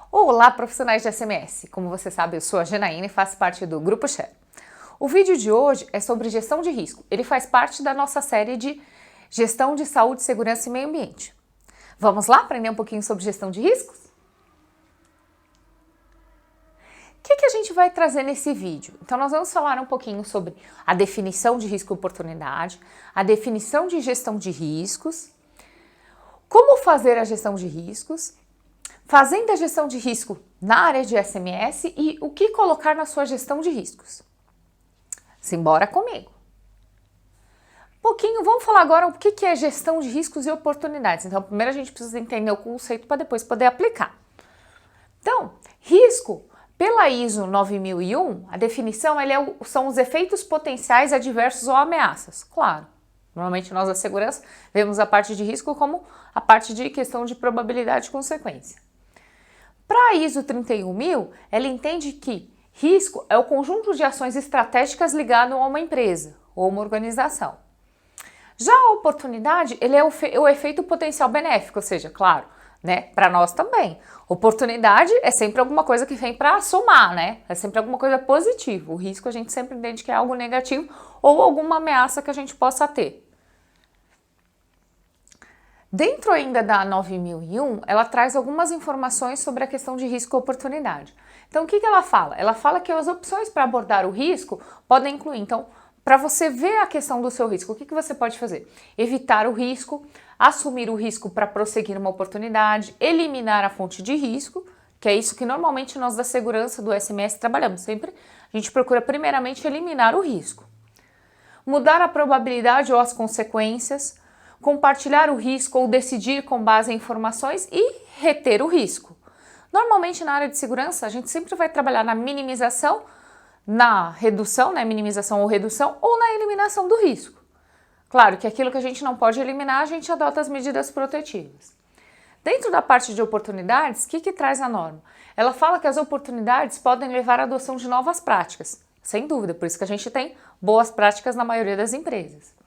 Olá, profissionais de SMS! Como você sabe, eu sou a Janaína e faço parte do Grupo Share. O vídeo de hoje é sobre gestão de risco. Ele faz parte da nossa série de gestão de saúde, segurança e meio ambiente. Vamos lá aprender um pouquinho sobre gestão de riscos? O que a gente vai trazer nesse vídeo? Então, nós vamos falar um pouquinho sobre a definição de risco e oportunidade, a definição de gestão de riscos, como fazer a gestão de riscos, fazendo a gestão de risco na área de SMS e o que colocar na sua gestão de riscos. Simbora comigo! Vamos falar agora o que é gestão de riscos e oportunidades. Então, primeiro a gente precisa entender o conceito para depois poder aplicar. Então, risco, pela ISO 9001, a definição são os efeitos potenciais adversos ou ameaças. Claro, normalmente nós da segurança vemos a parte de risco como a parte de questão de probabilidade e consequência. Para a ISO 31000, ela entende que risco é o conjunto de ações estratégicas ligado a uma empresa ou uma organização. Já a oportunidade, ele é o efeito potencial benéfico, ou seja, claro, né, para nós também. Oportunidade é sempre alguma coisa que vem para somar, né? É sempre alguma coisa positiva. O risco a gente sempre entende que é algo negativo ou alguma ameaça que a gente possa ter. Dentro ainda da 9001, ela traz algumas informações sobre a questão de risco e oportunidade. Então, o que ela fala? Ela fala que as opções para abordar o risco podem incluir, então, para você ver a questão do seu risco, o que você pode fazer? Evitar o risco, assumir o risco para prosseguir uma oportunidade, eliminar a fonte de risco, que é isso que normalmente nós da segurança do SMS trabalhamos. Sempre a gente procura primeiramente eliminar o risco. Mudar a probabilidade ou as consequências, compartilhar o risco ou decidir com base em informações e reter o risco. Normalmente na área de segurança a gente sempre vai trabalhar na minimização, na redução, né, minimização ou redução, ou na eliminação do risco. Claro que aquilo que a gente não pode eliminar, a gente adota as medidas protetivas. Dentro da parte de oportunidades, o que traz a norma? Ela fala que as oportunidades podem levar à adoção de novas práticas, sem dúvida, por isso que a gente tem boas práticas na maioria das empresas.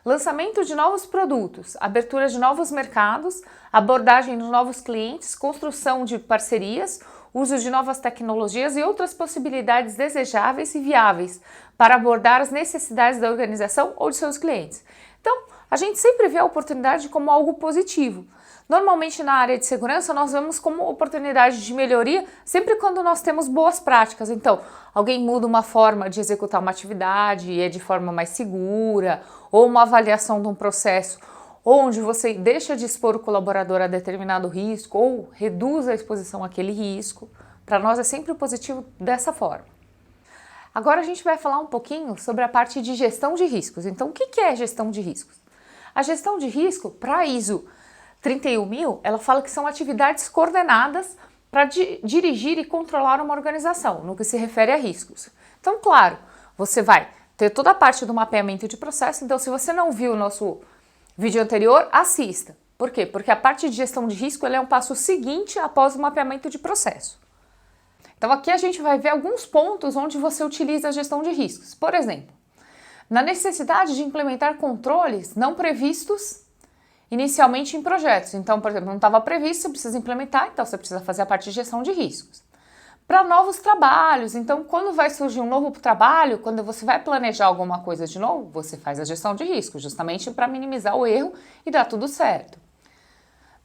Lançamento de novos produtos, abertura de novos mercados, abordagem de novos clientes, construção de parcerias, uso de novas tecnologias e outras possibilidades desejáveis e viáveis para abordar as necessidades da organização ou de seus clientes. Então, a gente sempre vê a oportunidade como algo positivo. Normalmente na área de segurança nós vemos como oportunidade de melhoria sempre quando nós temos boas práticas. Então, alguém muda uma forma de executar uma atividade e é de forma mais segura, ou uma avaliação de um processo onde você deixa de expor o colaborador a determinado risco ou reduz a exposição àquele risco. Para nós é sempre positivo dessa forma. Agora a gente vai falar um pouquinho sobre a parte de gestão de riscos. Então, o que é gestão de riscos? A gestão de risco, para a ISO 31000, ela fala que são atividades coordenadas para dirigir e controlar uma organização, no que se refere a riscos. Então, claro, você vai ter toda a parte do mapeamento de processo. Então, se você não viu o nosso vídeo anterior, assista. Por quê? Porque a parte de gestão de risco ela é um passo seguinte após o mapeamento de processo. Então, aqui a gente vai ver alguns pontos onde você utiliza a gestão de riscos. Por exemplo, na necessidade de implementar controles não previstos inicialmente em projetos. Então, por exemplo, não estava previsto, você precisa implementar, então você precisa fazer a parte de gestão de riscos. Para novos trabalhos, então quando vai surgir um novo trabalho, quando você vai planejar alguma coisa de novo, você faz a gestão de risco, justamente para minimizar o erro e dar tudo certo.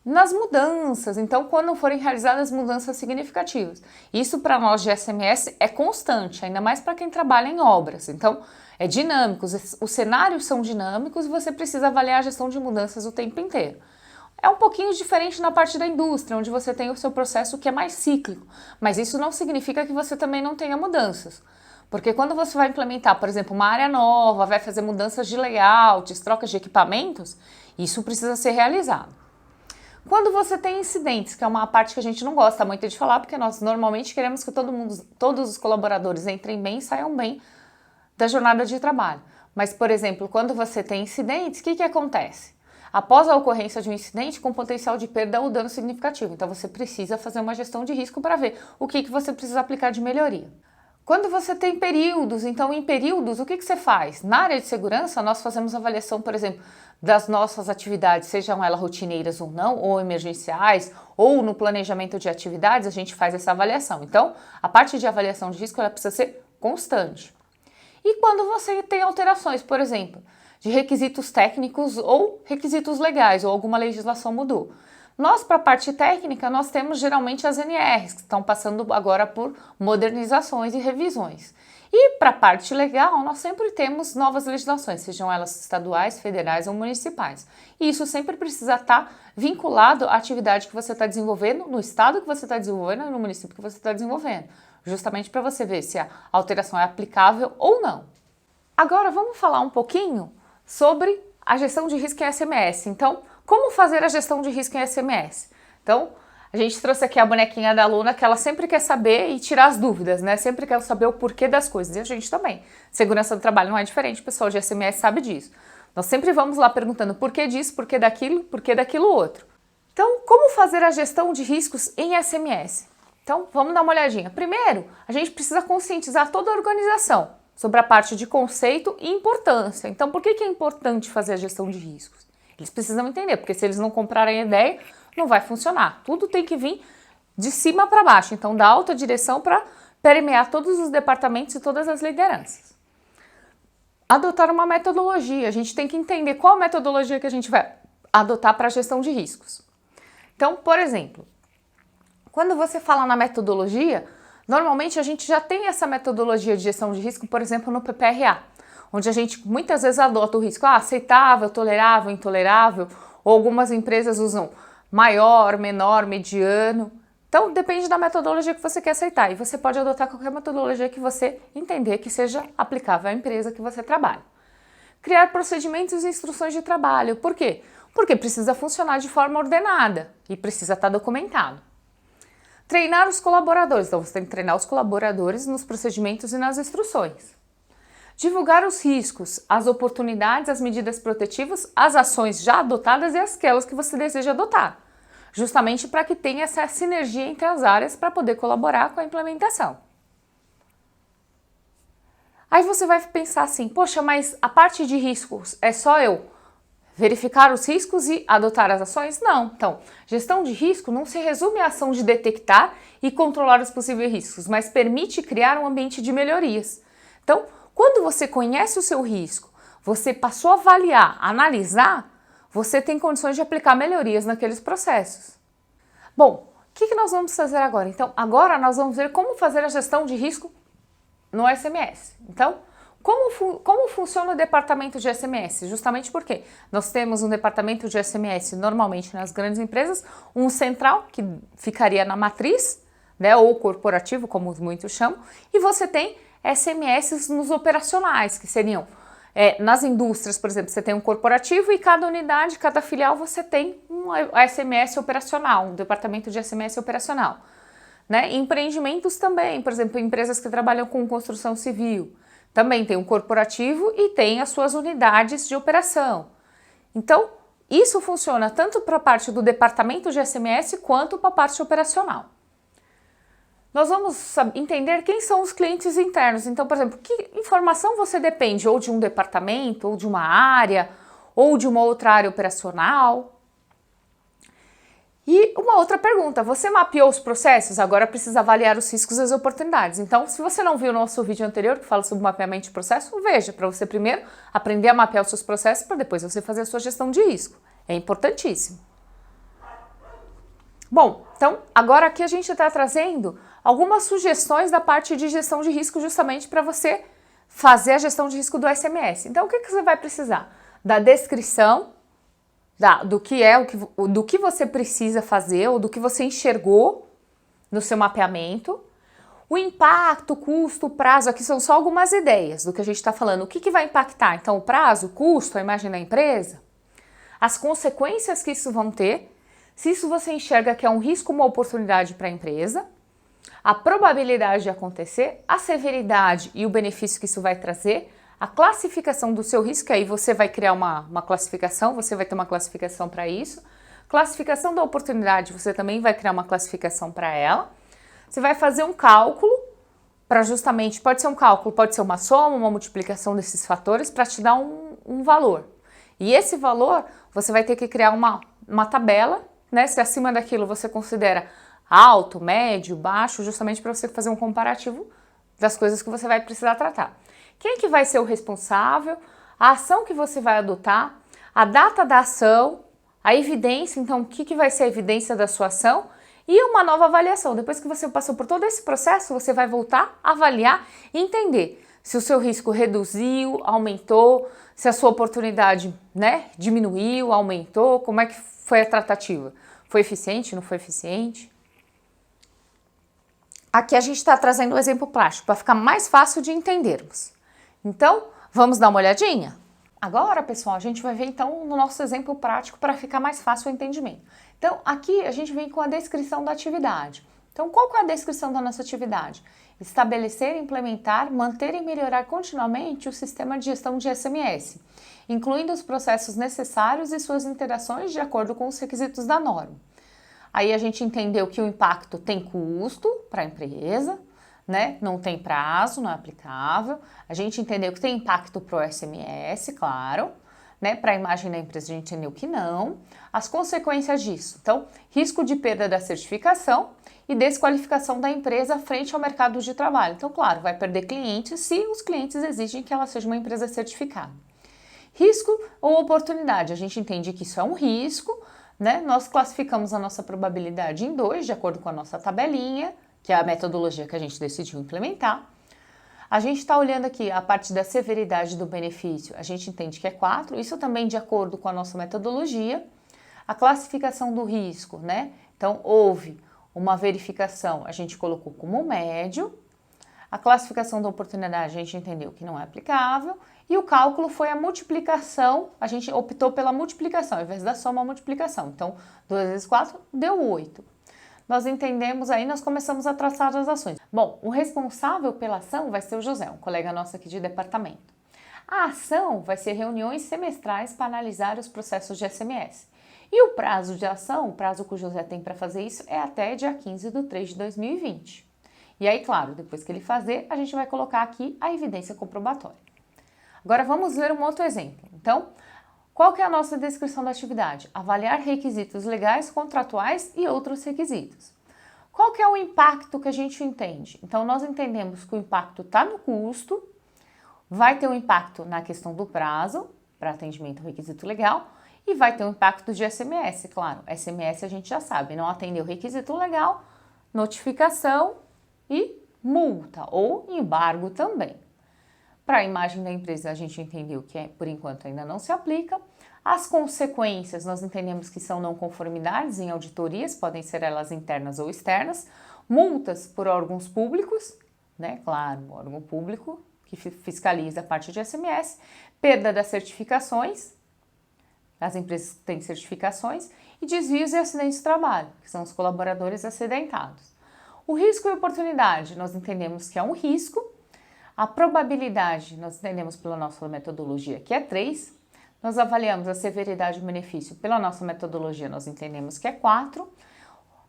Nas mudanças, então quando forem realizadas mudanças significativas. Isso para nós de SMS é constante, ainda mais para quem trabalha em obras. Então é dinâmico, os cenários são dinâmicos e você precisa avaliar a gestão de mudanças o tempo inteiro. É um pouquinho diferente na parte da indústria, onde você tem o seu processo que é mais cíclico, mas isso não significa que você também não tenha mudanças. Porque quando você vai implementar, por exemplo, uma área nova, vai fazer mudanças de layouts, trocas de equipamentos, isso precisa ser realizado. Quando você tem incidentes, que é uma parte que a gente não gosta muito de falar, porque nós normalmente queremos que todos os colaboradores entrem bem e saiam bem da jornada de trabalho. Mas, por exemplo, quando você tem incidentes, o que acontece? Após a ocorrência de um incidente com potencial de perda ou dano significativo. Então, você precisa fazer uma gestão de risco para ver o que você precisa aplicar de melhoria. Quando você tem períodos, então em períodos, o que você faz? Na área de segurança, nós fazemos avaliação, por exemplo, das nossas atividades, sejam elas rotineiras ou não, ou emergenciais, ou no planejamento de atividades, a gente faz essa avaliação. Então, a parte de avaliação de risco, ela precisa ser constante. E quando você tem alterações, por exemplo, de requisitos técnicos ou requisitos legais, ou alguma legislação mudou. Nós, para a parte técnica, nós temos geralmente as NRs, que estão passando agora por modernizações e revisões. E para a parte legal, nós sempre temos novas legislações, sejam elas estaduais, federais ou municipais. E isso sempre precisa estar vinculado à atividade que você está desenvolvendo, no estado que você está desenvolvendo e no município que você está desenvolvendo, justamente para você ver se a alteração é aplicável ou não. Agora vamos falar um pouquinho sobre a gestão de risco em SMS. Então, como fazer a gestão de risco em SMS? Então, a gente trouxe aqui a bonequinha da aluna que ela sempre quer saber e tirar as dúvidas, né? Sempre quer saber o porquê das coisas. E a gente também. Segurança do trabalho não é diferente, o pessoal de SMS sabe disso. Nós sempre vamos lá perguntando por que disso, por que daquilo outro. Então, como fazer a gestão de riscos em SMS? Então, vamos dar uma olhadinha. Primeiro, a gente precisa conscientizar toda a organização sobre a parte de conceito e importância. Então, por que é importante fazer a gestão de riscos? Eles precisam entender, porque se eles não comprarem a ideia, não vai funcionar. Tudo tem que vir de cima para baixo, então da alta direção para permear todos os departamentos e todas as lideranças. Adotar uma metodologia, a gente tem que entender qual metodologia que a gente vai adotar para a gestão de riscos. Então, por exemplo, quando você fala na metodologia, normalmente a gente já tem essa metodologia de gestão de risco, por exemplo, no PPRA, onde a gente muitas vezes adota o risco aceitável, tolerável, intolerável, ou algumas empresas usam maior, menor, mediano. Então, depende da metodologia que você quer aceitar e você pode adotar qualquer metodologia que você entender que seja aplicável à empresa que você trabalha. Criar procedimentos e instruções de trabalho. Por quê? Porque precisa funcionar de forma ordenada e precisa estar documentado. Treinar os colaboradores. Então, você tem que treinar os colaboradores nos procedimentos e nas instruções. Divulgar os riscos, as oportunidades, as medidas protetivas, as ações já adotadas e aquelas que você deseja adotar, justamente para que tenha essa sinergia entre as áreas para poder colaborar com a implementação. Aí você vai pensar assim, poxa, mas a parte de riscos é só eu verificar os riscos e adotar as ações? Não. Então, gestão de risco não se resume à ação de detectar e controlar os possíveis riscos, mas permite criar um ambiente de melhorias. Então, quando você conhece o seu risco, você passou a avaliar, analisar, você tem condições de aplicar melhorias naqueles processos. Bom, o que nós vamos fazer agora? Então, agora nós vamos ver como fazer a gestão de risco no SMS. Então, como funciona o departamento de SMS? Justamente porque nós temos um departamento de SMS, normalmente nas grandes empresas, um central, que ficaria na matriz, né, ou corporativo, como muitos chamam, e você tem SMS nos operacionais, que seriam nas indústrias, por exemplo, você tem um corporativo e cada unidade, cada filial, você tem um SMS operacional, um departamento de SMS operacional. Né? Empreendimentos também, por exemplo, empresas que trabalham com construção civil, também tem um corporativo e tem as suas unidades de operação. Então, isso funciona tanto para a parte do departamento de SMS quanto para a parte operacional. Nós vamos entender quem são os clientes internos. Então, por exemplo, que informação você depende ou de um departamento, ou de uma área, ou de uma outra área operacional. E uma outra pergunta, você mapeou os processos? Agora precisa avaliar os riscos e as oportunidades. Então, se você não viu o nosso vídeo anterior que fala sobre mapeamento de processo, veja, para você primeiro aprender a mapear os seus processos, para depois você fazer a sua gestão de risco. É importantíssimo. Bom, então agora aqui a gente está trazendo algumas sugestões da parte de gestão de risco justamente para você fazer a gestão de risco do SMS. Então o que você vai precisar? Da descrição do que você precisa fazer ou do que você enxergou no seu mapeamento. O impacto, o custo, o prazo, aqui são só algumas ideias do que a gente está falando. O que vai impactar? Então o prazo, o custo, a imagem da empresa, as consequências que isso vão ter, se isso você enxerga que é um risco ou uma oportunidade para a empresa, a probabilidade de acontecer, a severidade e o benefício que isso vai trazer, a classificação do seu risco, aí você vai criar uma classificação, você vai ter uma classificação para isso, classificação da oportunidade, você também vai criar uma classificação para ela, você vai fazer um cálculo para justamente, pode ser um cálculo, pode ser uma soma, uma multiplicação desses fatores para te dar um valor. E esse valor, você vai ter que criar uma tabela, né? Se acima daquilo você considera alto, médio, baixo, justamente para você fazer um comparativo das coisas que você vai precisar tratar. Quem que vai ser o responsável, a ação que você vai adotar, a data da ação, a evidência, então o que vai ser a evidência da sua ação e uma nova avaliação. Depois que você passou por todo esse processo, você vai voltar, avaliar e entender se o seu risco reduziu, aumentou, se a sua oportunidade, né, diminuiu, aumentou, como é que foi a tratativa? Foi eficiente, não foi eficiente? Aqui a gente está trazendo um exemplo prático para ficar mais fácil de entendermos. Então, vamos dar uma olhadinha? Agora, pessoal, a gente vai ver então no nosso exemplo prático para ficar mais fácil o entendimento. Então, aqui a gente vem com a descrição da atividade. Então, qual que é a descrição da nossa atividade? Estabelecer, implementar, manter e melhorar continuamente o sistema de gestão de SMS, incluindo os processos necessários e suas interações de acordo com os requisitos da norma. Aí a gente entendeu que o impacto tem custo para a empresa, né? Não tem prazo, não é aplicável. A gente entendeu que tem impacto para o SMS, claro, né? Para a imagem da empresa a gente entendeu que não. As consequências disso, então, risco de perda da certificação e desqualificação da empresa frente ao mercado de trabalho. Então, claro, vai perder clientes se os clientes exigem que ela seja uma empresa certificada. Risco ou oportunidade, a gente entende que isso é um risco, né? Nós classificamos a nossa probabilidade em 2, de acordo com a nossa tabelinha, que é a metodologia que a gente decidiu implementar. A gente está olhando aqui a parte da severidade do benefício, a gente entende que é 4, isso também de acordo com a nossa metodologia. A classificação do risco, né? Então, houve uma verificação, a gente colocou como médio. A classificação da oportunidade, a gente entendeu que não é aplicável. E o cálculo foi a multiplicação, a gente optou pela multiplicação, ao invés da soma, a multiplicação. Então, 2 vezes 4 deu 8. Nós entendemos aí, nós começamos a traçar as ações. Bom, o responsável pela ação vai ser o José, um colega nosso aqui de departamento. A ação vai ser reuniões semestrais para analisar os processos de SMS. E o prazo de ação, o prazo que o José tem para fazer isso, é até dia 15/3/2020. E aí, claro, depois que ele fazer, a gente vai colocar aqui a evidência comprobatória. Agora vamos ver um outro exemplo. Então, qual que é a nossa descrição da atividade? Avaliar requisitos legais, contratuais e outros requisitos. Qual que é o impacto que a gente entende? Então, nós entendemos que o impacto está no custo, vai ter um impacto na questão do prazo para atendimento ao requisito legal e vai ter um impacto de SMS, claro. SMS a gente já sabe, não atender o requisito legal, notificação e multa ou embargo também. Para a imagem da empresa, a gente entendeu que, por enquanto, ainda não se aplica. As consequências, nós entendemos que são não conformidades em auditorias, podem ser elas internas ou externas. Multas por órgãos públicos, né? Claro, o órgão público que fiscaliza a parte de SMS. Perda das certificações, as empresas que têm certificações. E desvios e acidentes de trabalho, que são os colaboradores acidentados. O risco e oportunidade, nós entendemos que é um risco. A probabilidade, nós entendemos pela nossa metodologia que é 3. Nós avaliamos a severidade e o benefício pela nossa metodologia, nós entendemos que é 4.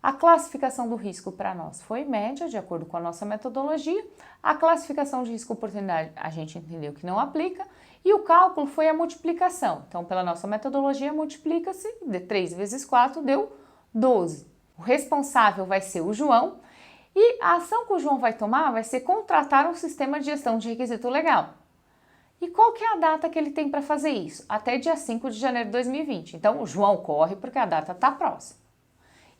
A classificação do risco para nós foi média, de acordo com a nossa metodologia. A classificação de risco e oportunidade, a gente entendeu que não aplica. E o cálculo foi a multiplicação. Então, pela nossa metodologia, multiplica-se, de 3 vezes 4 deu 12. O responsável vai ser o João. E a ação que o João vai tomar vai ser contratar um sistema de gestão de requisito legal. E qual que é a data que ele tem para fazer isso? Até dia 5 de janeiro de 2020. Então, o João corre porque a data está próxima.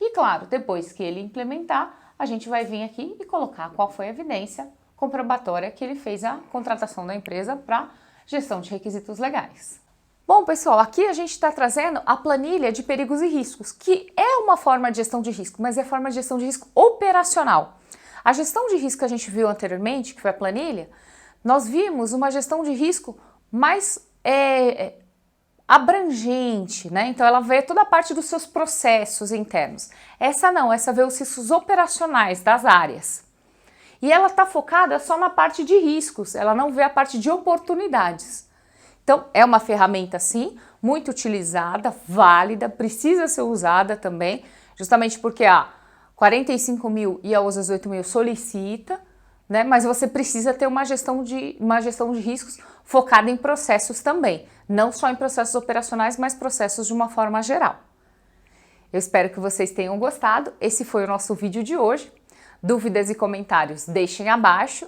E claro, depois que ele implementar, a gente vai vir aqui e colocar qual foi a evidência comprobatória que ele fez a contratação da empresa para gestão de requisitos legais. Bom, pessoal, aqui a gente está trazendo a planilha de perigos e riscos, que é uma forma de gestão de risco, mas é forma de gestão de risco operacional. A gestão de risco que a gente viu anteriormente, que foi a planilha, nós vimos uma gestão de risco mais abrangente, né? Então ela vê toda a parte dos seus processos internos. Essa não, essa vê os riscos operacionais das áreas. E ela está focada só na parte de riscos, ela não vê a parte de oportunidades. Então, é uma ferramenta, sim, muito utilizada, válida, precisa ser usada também, justamente porque a 45 mil e a OSA 18 mil solicita, né? Mas você precisa ter uma gestão de riscos focada em processos também, não só em processos operacionais, mas processos de uma forma geral. Eu espero que vocês tenham gostado. Esse foi o nosso vídeo de hoje. Dúvidas e comentários deixem abaixo.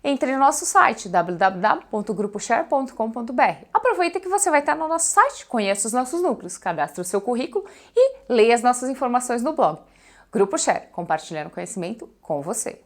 Entre no nosso site www.gruposhare.com.br. Aproveita que você vai estar no nosso site, conheça os nossos núcleos, cadastre o seu currículo e leia as nossas informações no blog. Grupo Share, compartilhando conhecimento com você.